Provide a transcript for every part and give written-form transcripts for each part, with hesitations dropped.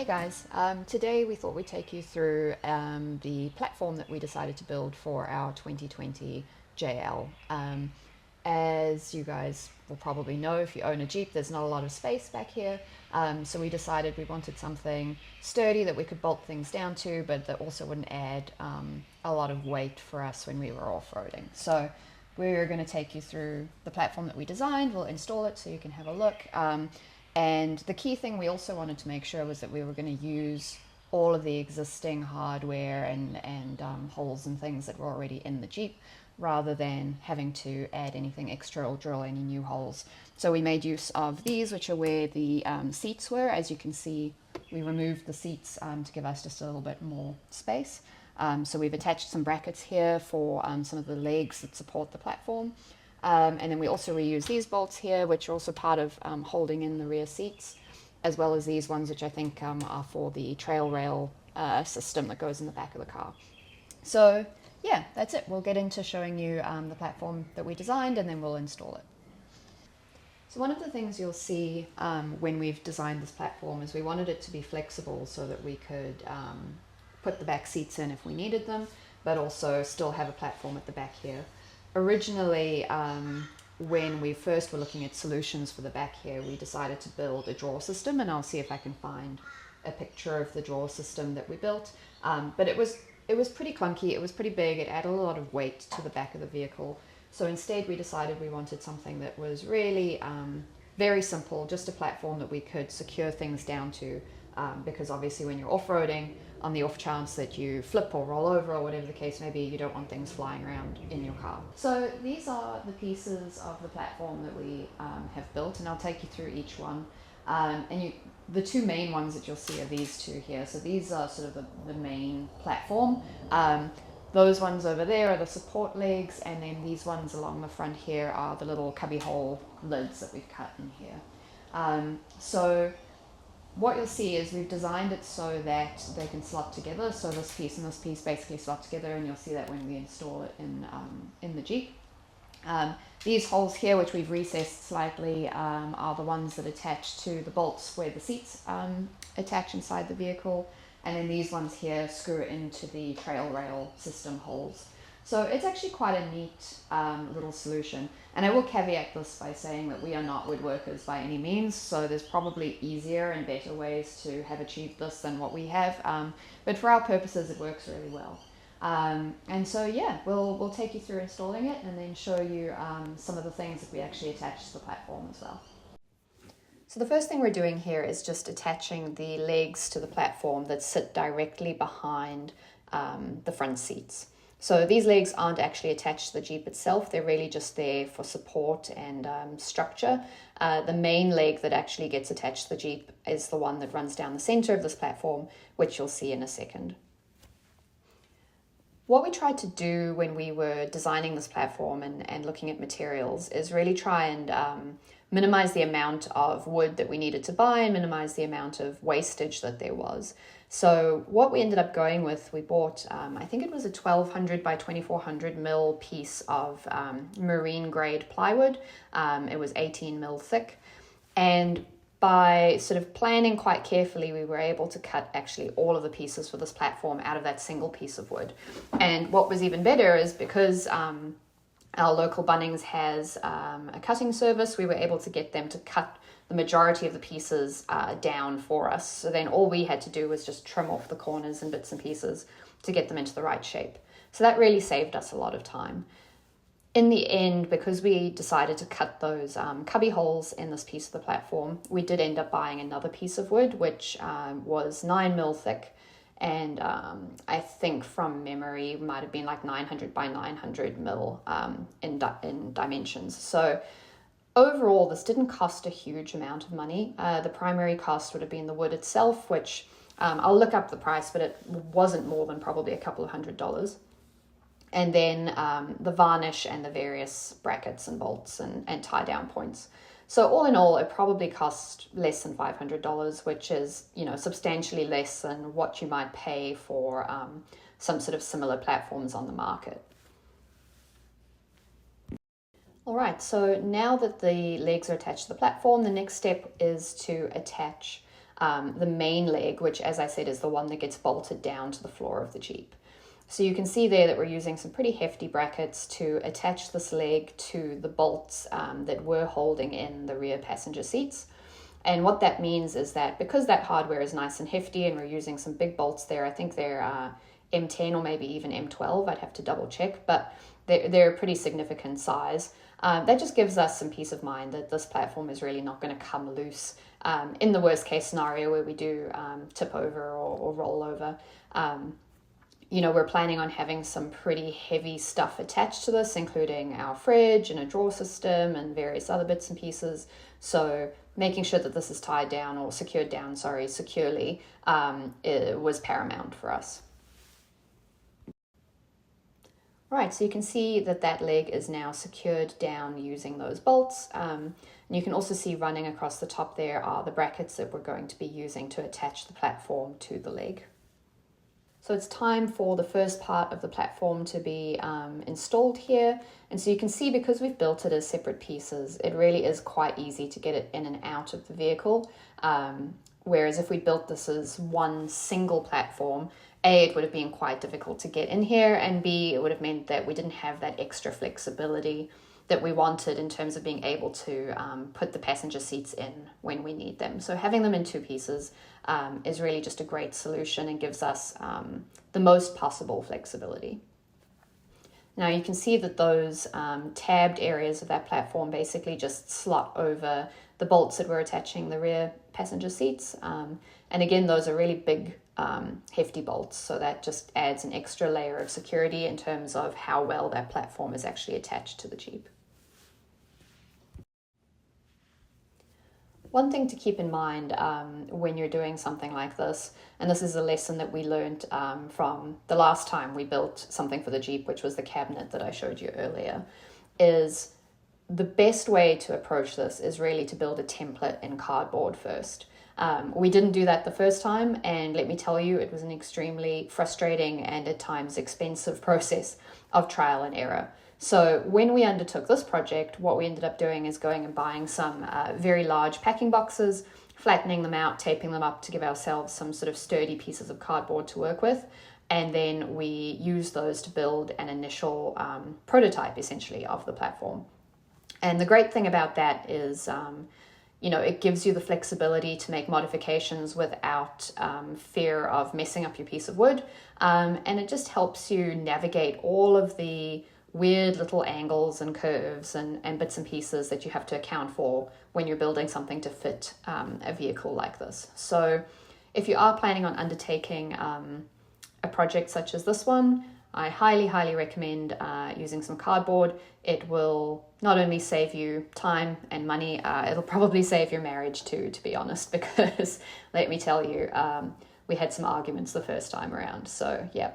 Hey guys, today we thought we'd take you through the platform that we decided to build for our 2020 JL. As you guys will probably know, if you own a Jeep, there's not a lot of space back here. So we decided we wanted something sturdy that we could bolt things down to, but that also wouldn't add a lot of weight for us when we were off-roading. So we're going to take you through the platform that we designed. We'll install it so you can have a look. And the key thing we also wanted to make sure was that we were going to use all of the existing hardware and holes and things that were already in the Jeep, rather than having to add anything extra or drill any new holes. So we made use of these, which are where the seats were. As you can see, we removed the seats to give us just a little bit more space. So we've attached some brackets here for some of the legs that support the platform. And then we also reuse these bolts here, which are also part of holding in the rear seats, as well as these ones, which I think are for the trail rail system that goes in the back of the car. So yeah, that's it. We'll get into showing you the platform that we designed, and then we'll install it. So one of the things you'll see when we've designed this platform is we wanted it to be flexible so that we could put the back seats in if we needed them, but also still have a platform at the back here. Originally, when we first were looking at solutions for the back here, we decided to build a drawer system, and I'll see if I can find a picture of the drawer system that we built. But it was pretty clunky, it was pretty big, it added a lot of weight to the back of the vehicle. So instead we decided we wanted something that was really very simple, just a platform that we could secure things down to, because obviously when you're off-roading, on the off chance that you flip or roll over or whatever the case may be, you don't want things flying around in your car. So these are the pieces of the platform that we have built, and I'll take you through each one. The two main ones that you'll see are these two here. So these are sort of the main platform. Those ones over there are the support legs, and then these ones along the front here are the little cubby hole lids that we've cut in here. So what you'll see is we've designed it so that they can slot together. So this piece and this piece basically slot together, and you'll see that when we install it in the Jeep. These holes here, which we've recessed slightly, are the ones that attach to the bolts where the seats attach inside the vehicle. And then these ones here screw into the trail rail system holes. So it's actually quite a neat little solution. And I will caveat this by saying that we are not woodworkers by any means, so there's probably easier and better ways to have achieved this than what we have. But for our purposes, it works really well. And so yeah, we'll take you through installing it and then show you some of the things that we actually attach to the platform as well. So the first thing we're doing here is just attaching the legs to the platform that sit directly behind the front seats. So these legs aren't actually attached to the Jeep itself, they're really just there for support and structure. The main leg that actually gets attached to the Jeep is the one that runs down the center of this platform, which you'll see in a second. What we tried to do when we were designing this platform and looking at materials is really try and minimize the amount of wood that we needed to buy and minimize the amount of wastage that there was. So what we ended up going with, we bought, I think it was a 1200 by 2400 mil piece of marine grade plywood. It was 18 mil thick. And by sort of planning quite carefully, we were able to cut actually all of the pieces for this platform out of that single piece of wood. And what was even better is because our local Bunnings has a cutting service, we were able to get them to cut the majority of the pieces down for us. So then all we had to do was just trim off the corners and bits and pieces to get them into the right shape. So that really saved us a lot of time. In the end, because we decided to cut those cubby holes in this piece of the platform, we did end up buying another piece of wood, which was 9 mil thick. And I think from memory might have been like 900 by 900 mil in dimensions. So overall, this didn't cost a huge amount of money. The primary cost would have been the wood itself, which I'll look up the price, but it wasn't more than probably a couple of $100s. And then the varnish and the various brackets and bolts and tie down points. So all in all, it probably cost less than $500, which is, you know, substantially less than what you might pay for some sort of similar platforms on the market. All right, so now that the legs are attached to the platform, the next step is to attach the main leg, which, as I said, is the one that gets bolted down to the floor of the Jeep. So you can see there that we're using some pretty hefty brackets to attach this leg to the bolts that we're holding in the rear passenger seats. And what that means is that because that hardware is nice and hefty and we're using some big bolts there, I think they're M10 or maybe even M12, I'd have to double check, but they're a pretty significant size. That just gives us some peace of mind that this platform is really not going to come loose in the worst case scenario where we do tip over or roll over. We're planning on having some pretty heavy stuff attached to this, including our fridge and a drawer system and various other bits and pieces. So making sure that this is tied down or secured down, securely, it was paramount for us. Right, so you can see that that leg is now secured down using those bolts. And you can also see running across the top there are the brackets that we're going to be using to attach the platform to the leg. So it's time for the first part of the platform to be installed here. And so you can see, because we've built it as separate pieces, it really is quite easy to get it in and out of the vehicle. Whereas if we built this as one single platform, A, it would have been quite difficult to get in here, and B, it would have meant that we didn't have that extra flexibility that we wanted in terms of being able to put the passenger seats in when we need them. So having them in two pieces is really just a great solution and gives us the most possible flexibility. Now you can see that those tabbed areas of that platform basically just slot over the bolts that we're attaching the rear passenger seats. And again, those are really big, hefty bolts, so that just adds an extra layer of security in terms of how well that platform is actually attached to the Jeep. One thing to keep in mind when you're doing something like this, and this is a lesson that we learned from the last time we built something for the Jeep, which was the cabinet that I showed you earlier, is the best way to approach this is really to build a template in cardboard first. We didn't do that the first time, and let me tell you, it was an extremely frustrating and at times expensive process of trial and error. So when we undertook this project, what we ended up doing is going and buying some very large packing boxes, flattening them out, taping them up to give ourselves some sort of sturdy pieces of cardboard to work with. And then we used those to build an initial prototype, essentially, of the platform. And the great thing about that is, it gives you the flexibility to make modifications without fear of messing up your piece of wood. And it just helps you navigate all of the weird little angles and curves and bits and pieces that you have to account for when you're building something to fit a vehicle like this. So if you are planning on undertaking a project such as this one, I highly, highly recommend using some cardboard. It will not only save you time and money, it'll probably save your marriage too, to be honest, because let me tell you, we had some arguments the first time around. So yeah.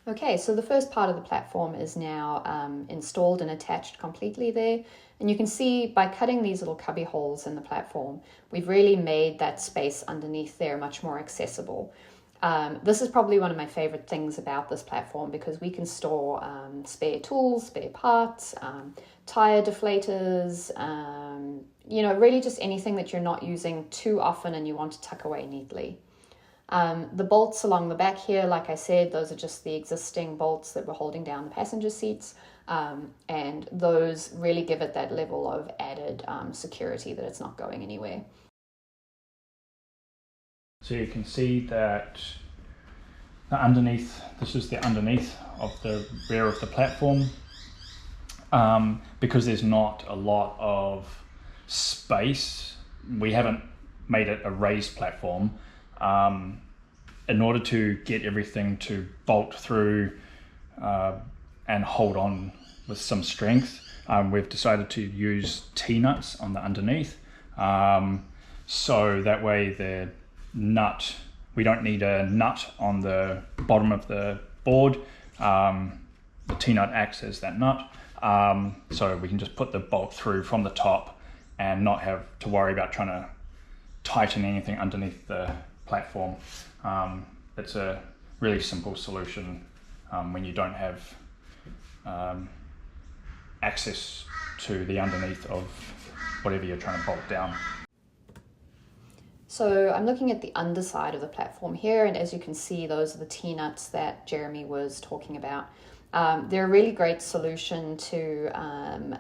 Okay, so the first part of the platform is now installed and attached completely there. And you can see by cutting these little cubby holes in the platform, we've really made that space underneath there much more accessible. This is probably one of my favorite things about this platform, because we can store spare tools, spare parts, tire deflators, really just anything that you're not using too often and you want to tuck away neatly. The bolts along the back here, like I said, those are just the existing bolts that were holding down the passenger seats, and those really give it that level of added security that it's not going anywhere. So you can see that this is the underneath of the rear of the platform. Because there's not a lot of space, we haven't made it a raised platform. In order to get everything to bolt through and hold on with some strength, we've decided to use T-nuts on the underneath. So that way we don't need a nut on the bottom of the board. The T-nut acts as that nut. So we can just put the bolt through from the top and not have to worry about trying to tighten anything underneath the platform. It's a really simple solution when you don't have access to the underneath of whatever you're trying to bolt down. So I'm looking at the underside of the platform here, and as you can see, those are the T-nuts that Jeremy was talking about. They're a really great solution to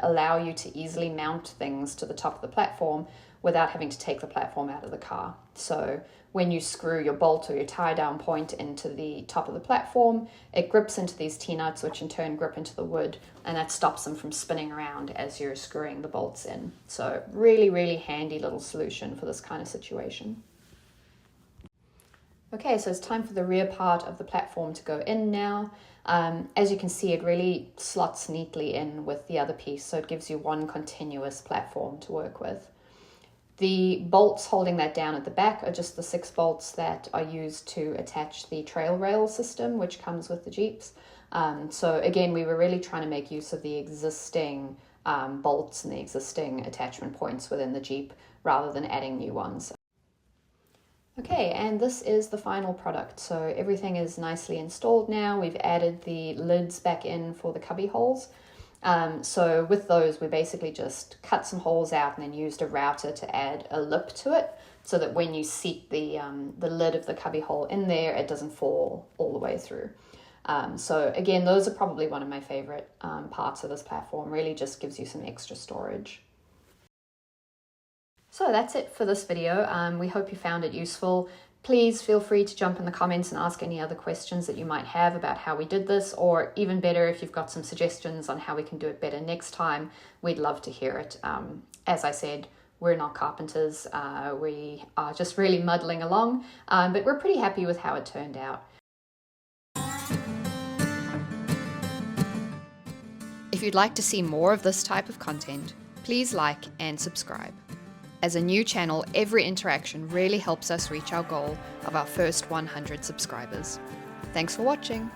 allow you to easily mount things to the top of the platform without having to take the platform out of the car. So when you screw your bolt or your tie down point into the top of the platform, it grips into these T-nuts, which in turn grip into the wood, and that stops them from spinning around as you're screwing the bolts in. So really, really handy little solution for this kind of situation. Okay, so it's time for the rear part of the platform to go in now. As you can see, it really slots neatly in with the other piece, so it gives you one continuous platform to work with. The bolts holding that down at the back are just the 6 bolts that are used to attach the trail rail system, which comes with the Jeeps. So again, we were really trying to make use of the existing bolts and the existing attachment points within the Jeep rather than adding new ones. Okay, and this is the final product. So everything is nicely installed now. We've added the lids back in for the cubby holes. So with those, we basically just cut some holes out and then used a router to add a lip to it so that when you seat the lid of the cubby hole in there, it doesn't fall all the way through. So again, those are probably one of my favorite parts of this platform. Really just gives you some extra storage. So that's it for this video. We hope you found it useful. Please feel free to jump in the comments and ask any other questions that you might have about how we did this, or even better, if you've got some suggestions on how we can do it better next time, we'd love to hear it. As I said, we're not carpenters. We are just really muddling along, but we're pretty happy with how it turned out. If you'd like to see more of this type of content, please like and subscribe. As a new channel, every interaction really helps us reach our goal of our first 100 subscribers. Thanks for watching.